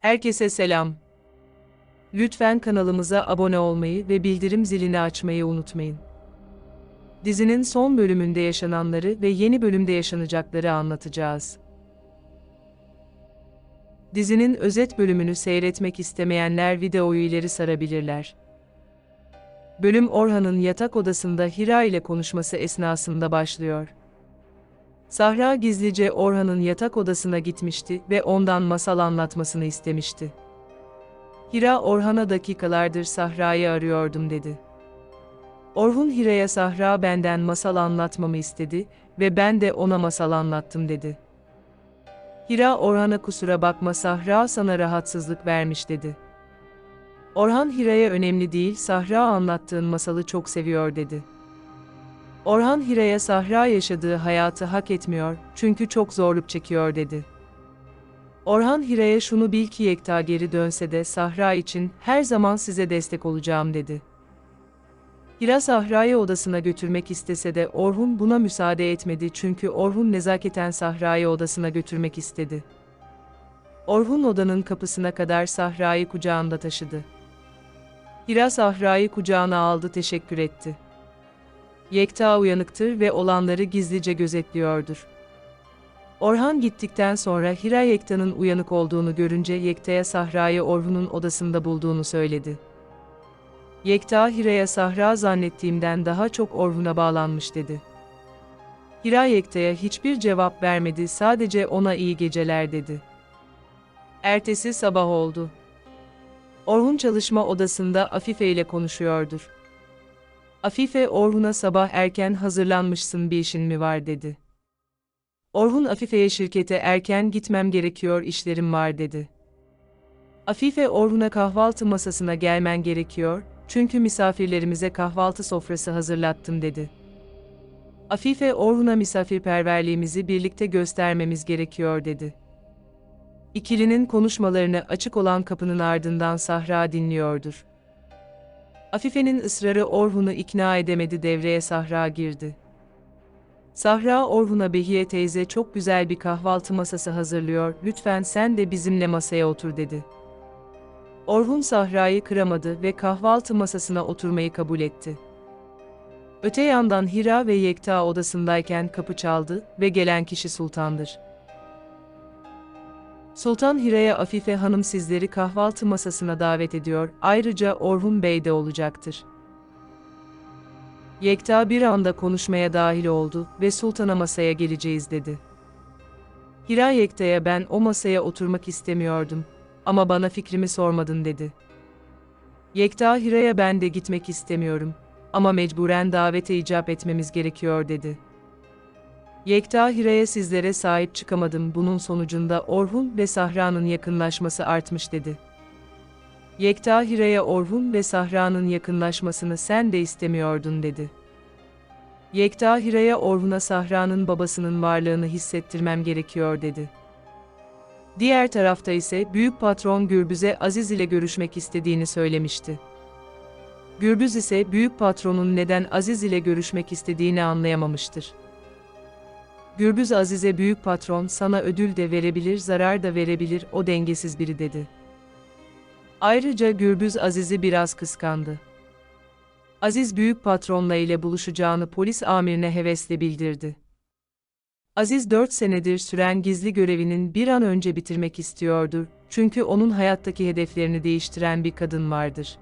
Herkese selam. Lütfen kanalımıza abone olmayı ve bildirim zilini açmayı unutmayın. Dizinin son bölümünde yaşananları ve yeni bölümde yaşanacakları anlatacağız. Dizinin özet bölümünü seyretmek istemeyenler videoyu ileri sarabilirler. Bölüm Orhan'ın yatak odasında Hira ile konuşması esnasında başlıyor. Sahra gizlice Orhan'ın yatak odasına gitmişti ve ondan masal anlatmasını istemişti. Hira Orhan'a dakikalardır Sahra'yı arıyordum dedi. Orhun Hira'ya Sahra benden masal anlatmamı istedi ve ben de ona masal anlattım dedi. Hira Orhan'a kusura bakma Sahra sana rahatsızlık vermiş dedi. Orhan Hira'ya önemli değil Sahra anlattığın masalı çok seviyor dedi. Orhan Hira'ya Sahra yaşadığı hayatı hak etmiyor çünkü çok zorluk çekiyor dedi. Orhan Hira'ya şunu bil ki Yekta geri dönse de Sahra için her zaman size destek olacağım dedi. Hira Sahra'yı odasına götürmek istese de Orhun buna müsaade etmedi çünkü Orhun nezaketen Sahra'yı odasına götürmek istedi. Orhun odanın kapısına kadar Sahra'yı kucağında taşıdı. Hira Sahra'yı kucağına aldı teşekkür etti. Yekta uyanıktır ve olanları gizlice gözetliyordur. Orhan gittikten sonra Hira Yekta'nın uyanık olduğunu görünce Yekta'ya Sahra'yı Orhun'un odasında bulduğunu söyledi. Yekta Hira'ya Sahra zannettiğimden daha çok Orhun'a bağlanmış dedi. Hira Yekta'ya hiçbir cevap vermedi sadece ona iyi geceler dedi. Ertesi sabah oldu. Orhun çalışma odasında Afife ile konuşuyordur. Afife Orhun'a sabah erken hazırlanmışsın bir işin mi var dedi. Orhun Afife'ye şirkete erken gitmem gerekiyor işlerim var dedi. Afife Orhun'a kahvaltı masasına gelmen gerekiyor çünkü misafirlerimize kahvaltı sofrası hazırlattım dedi. Afife Orhun'a misafirperverliğimizi birlikte göstermemiz gerekiyor dedi. İkilinin konuşmalarını açık olan kapının ardından Sahra dinliyordur. Afife'nin ısrarı Orhun'u ikna edemedi devreye Sahra girdi. Sahra Orhun'a Behiye teyze çok güzel bir kahvaltı masası hazırlıyor lütfen sen de bizimle masaya otur dedi. Orhun Sahra'yı kıramadı ve kahvaltı masasına oturmayı kabul etti. Öte yandan Hira ve Yekta odasındayken kapı çaldı ve gelen kişi Sultan'dır. Sultan Hira'ya Afife Hanım sizleri kahvaltı masasına davet ediyor, ayrıca Orhun Bey de olacaktır. Yekta bir anda konuşmaya dahil oldu ve Sultan'a masaya geleceğiz dedi. Hira Yekta'ya ben o masaya oturmak istemiyordum ama bana fikrimi sormadın dedi. Yekta Hira'ya ben de gitmek istemiyorum ama mecburen davete icap etmemiz gerekiyor dedi. Yekta Hira'ya sizlere sahip çıkamadım bunun sonucunda Orhun ve Sahra'nın yakınlaşması artmış dedi. Yekta Hira'ya Orhun ve Sahra'nın yakınlaşmasını sen de istemiyordun dedi. Yekta Hira'ya Orhun'a Sahra'nın babasının varlığını hissettirmem gerekiyor dedi. Diğer tarafta ise büyük patron Gürbüz'e Aziz ile görüşmek istediğini söylemişti. Gürbüz ise büyük patronun neden Aziz ile görüşmek istediğini anlayamamıştır. Gürbüz Aziz'e büyük patron sana ödül de verebilir zarar da verebilir o dengesiz biri dedi. Ayrıca Gürbüz Aziz'i biraz kıskandı. Aziz büyük patronla ile buluşacağını polis amirine hevesle bildirdi. Aziz 4 senedir süren gizli görevinin bir an önce bitirmek istiyordur, çünkü onun hayattaki hedeflerini değiştiren bir kadın vardır.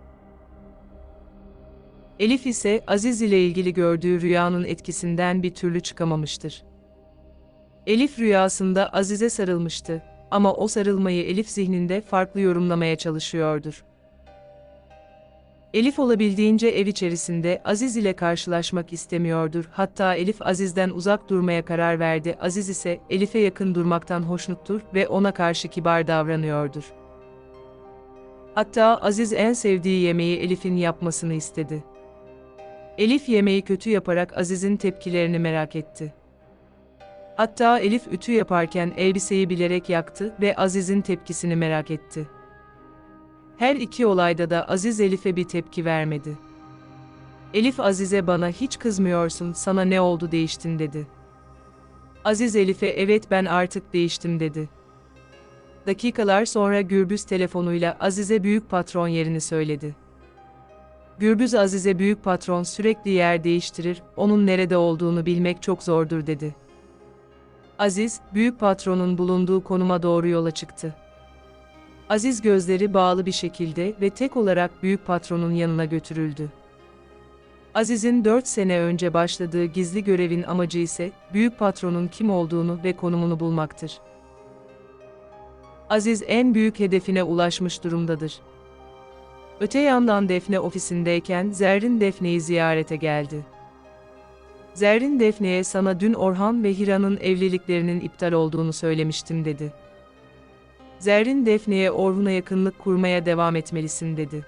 Elif ise Aziz ile ilgili gördüğü rüyanın etkisinden bir türlü çıkamamıştır. Elif rüyasında Aziz'e sarılmıştı ama o sarılmayı Elif zihninde farklı yorumlamaya çalışıyordur. Elif olabildiğince ev içerisinde Aziz ile karşılaşmak istemiyordur. Hatta Elif Aziz'den uzak durmaya karar verdi. Aziz ise Elif'e yakın durmaktan hoşnuttur ve ona karşı kibar davranıyordur. Hatta Aziz en sevdiği yemeği Elif'in yapmasını istedi. Elif yemeği kötü yaparak Aziz'in tepkilerini merak etti. Hatta Elif ütü yaparken elbiseyi bilerek yaktı ve Aziz'in tepkisini merak etti. Her iki olayda da Aziz Elif'e bir tepki vermedi. Elif Aziz'e bana hiç kızmıyorsun sana ne oldu değiştin dedi. Aziz Elif'e evet ben artık değiştim dedi. Dakikalar sonra Gürbüz telefonuyla Azize büyük patron yerini söyledi. Gürbüz Azize büyük patron sürekli yer değiştirir, onun nerede olduğunu bilmek çok zordur dedi. Aziz, büyük patronun bulunduğu konuma doğru yola çıktı. Aziz gözleri bağlı bir şekilde ve tek olarak büyük patronun yanına götürüldü. Aziz'in 4 sene önce başladığı gizli görevin amacı ise büyük patronun kim olduğunu ve konumunu bulmaktır. Aziz en büyük hedefine ulaşmış durumdadır. Öte yandan Defne ofisindeyken Zerrin Defne'yi ziyarete geldi. Zerrin Defne'ye sana dün Orhan ve Hira'nın evliliklerinin iptal olduğunu söylemiştim dedi. Zerrin Defne'ye Orhun'a yakınlık kurmaya devam etmelisin dedi.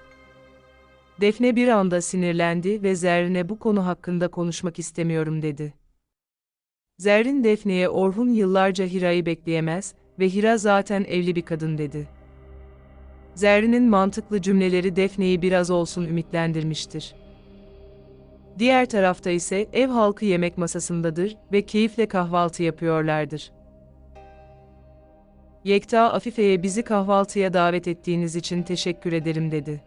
Defne bir anda sinirlendi ve Zerrin'e bu konu hakkında konuşmak istemiyorum dedi. Zerrin Defne'ye Orhun yıllarca Hira'yı bekleyemez ve Hira zaten evli bir kadın dedi. Zerrin'in mantıklı cümleleri Defne'yi biraz olsun ümitlendirmiştir. Diğer tarafta ise ev halkı yemek masasındadır ve keyifle kahvaltı yapıyorlardır. Yekta Afife'ye bizi kahvaltıya davet ettiğiniz için teşekkür ederim dedi.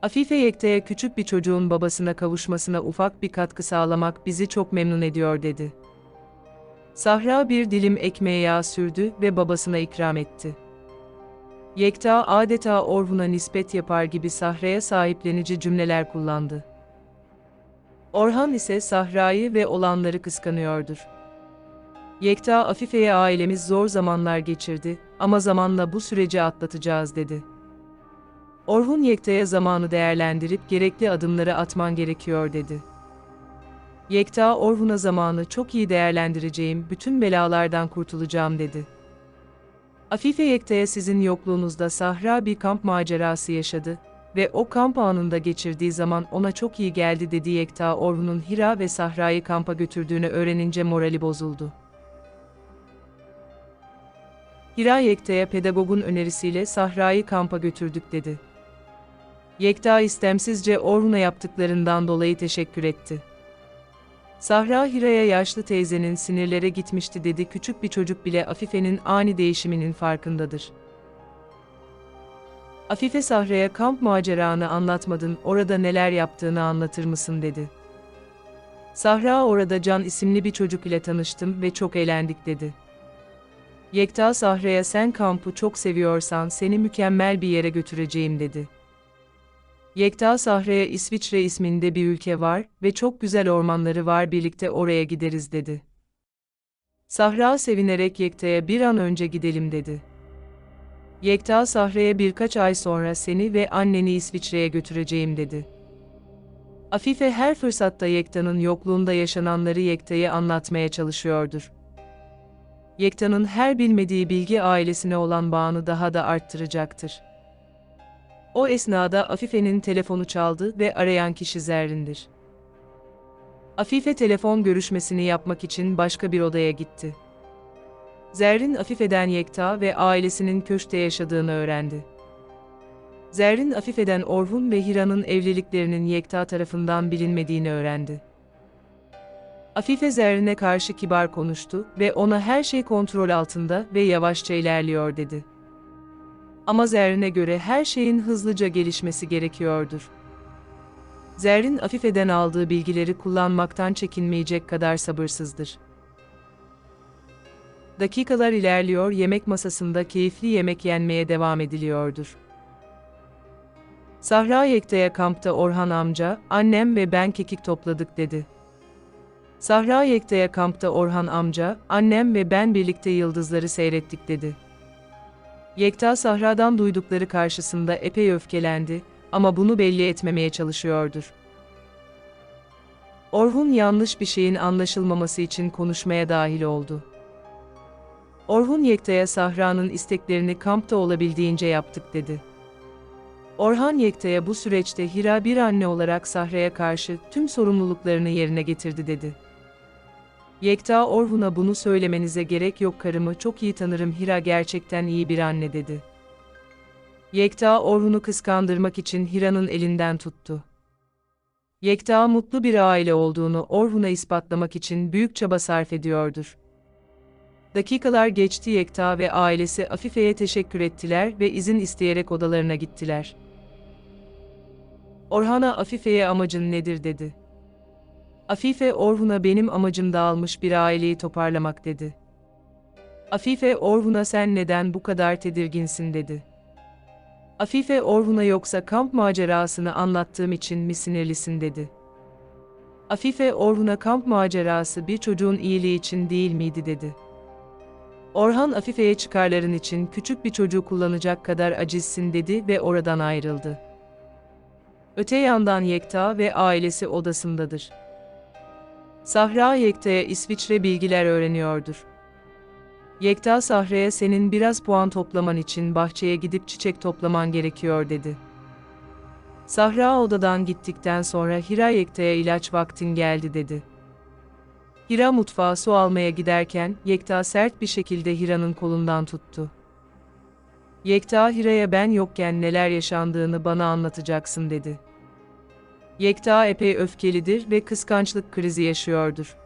Afife Yekta'ya küçük bir çocuğun babasına kavuşmasına ufak bir katkı sağlamak bizi çok memnun ediyor dedi. Sahra bir dilim ekmeğe yağ sürdü ve babasına ikram etti. Yekta adeta Orhun'a nispet yapar gibi Sahra'ya sahiplenici cümleler kullandı. Orhan ise Sahra'yı ve olanları kıskanıyordur. Yekta Afife'ye ailemiz zor zamanlar geçirdi ama zamanla bu süreci atlatacağız dedi. Orhun Yekta'ya zamanı değerlendirip gerekli adımları atman gerekiyor dedi. Yekta Orhun'a zamanı çok iyi değerlendireceğim, bütün belalardan kurtulacağım dedi. Afife Yekta'ya sizin yokluğunuzda Sahra bir kamp macerası yaşadı ve o kamp anında geçirdiği zaman ona çok iyi geldi dedi. Yekta Orhun'un Hira ve Sahra'yı kampa götürdüğünü öğrenince morali bozuldu. Hira Yekta'ya pedagogun önerisiyle Sahra'yı kampa götürdük dedi. Yekta istemsizce Orhun'a yaptıklarından dolayı teşekkür etti. Sahra Hira'ya yaşlı teyzenin sinirlere gitmişti dedi. Küçük bir çocuk bile Afife'nin ani değişiminin farkındadır. Afife Sahra'ya kamp maceranı anlatmadın, orada neler yaptığını anlatır mısın dedi. Sahra orada Can isimli bir çocuk ile tanıştım ve çok eğlendik dedi. Yekta Sahra'ya sen kampı çok seviyorsan seni mükemmel bir yere götüreceğim dedi. Yekta Sahra'ya İsviçre isminde bir ülke var ve çok güzel ormanları var, birlikte oraya gideriz dedi. Sahra sevinerek Yekta'ya bir an önce gidelim dedi. Yekta Sahra'ya birkaç ay sonra seni ve anneni İsviçre'ye götüreceğim dedi. Afife her fırsatta Yekta'nın yokluğunda yaşananları Yekta'ya anlatmaya çalışıyordur. Yekta'nın her bilmediği bilgi ailesine olan bağını daha da arttıracaktır. O esnada Afife'nin telefonu çaldı ve arayan kişi Zerrin'dir. Afife telefon görüşmesini yapmak için başka bir odaya gitti. Zerrin Afife'den Yekta ve ailesinin köşkte yaşadığını öğrendi. Zerrin Afife'den Orhun ve Hira'nın evliliklerinin Yekta tarafından bilinmediğini öğrendi. Afife Zerrin'e karşı kibar konuştu ve ona her şey kontrol altında ve yavaşça ilerliyor dedi. Ama Zerrin'e göre her şeyin hızlıca gelişmesi gerekiyordur. Zerrin Afife'den aldığı bilgileri kullanmaktan çekinmeyecek kadar sabırsızdır. Dakikalar ilerliyor, yemek masasında keyifli yemek yenmeye devam ediliyordur. Sahra Yekta'ya kampta Orhan amca, annem ve ben kekik topladık dedi. Sahra Yekta'ya kampta Orhan amca, annem ve ben birlikte yıldızları seyrettik dedi. Yekta Sahra'dan duydukları karşısında epey öfkelendi ama bunu belli etmemeye çalışıyordur. Orhun yanlış bir şeyin anlaşılmaması için konuşmaya dahil oldu. Orhun Yekta'ya Sahra'nın isteklerini kampta olabildiğince yaptık dedi. Orhan Yekta'ya bu süreçte Hira bir anne olarak Sahra'ya karşı tüm sorumluluklarını yerine getirdi dedi. Yekta Orhun'a bunu söylemenize gerek yok, karımı çok iyi tanırım, Hira gerçekten iyi bir anne dedi. Yekta Orhun'u kıskandırmak için Hira'nın elinden tuttu. Yekta mutlu bir aile olduğunu Orhun'a ispatlamak için büyük çaba sarf ediyordur. Dakikalar geçti, Yekta ve ailesi Afife'ye teşekkür ettiler ve izin isteyerek odalarına gittiler. Orhan'a Afife'ye amacın nedir dedi. Afife Orhun'a benim amacım dağılmış bir aileyi toparlamak dedi. Afife Orhun'a sen neden bu kadar tedirginsin dedi. Afife Orhun'a yoksa kamp macerasını anlattığım için mi sinirlisin dedi. Afife Orhun'a kamp macerası bir çocuğun iyiliği için değil miydi dedi. Orhan Afife'ye çıkarların için küçük bir çocuğu kullanacak kadar acizsin dedi ve oradan ayrıldı. Öte yandan Yekta ve ailesi odasındadır. Sahra Yekta'ya İsviçre bilgiler öğreniyordur. Yekta Sahra'ya senin biraz puan toplaman için bahçeye gidip çiçek toplaman gerekiyor dedi. Sahra odadan gittikten sonra Hira Yekta'ya ilaç vaktin geldi dedi. Hira mutfağa su almaya giderken Yekta sert bir şekilde Hira'nın kolundan tuttu. Yekta Hira'ya ben yokken neler yaşandığını bana anlatacaksın dedi. Yekta epey öfkelidir ve kıskançlık krizi yaşıyordur.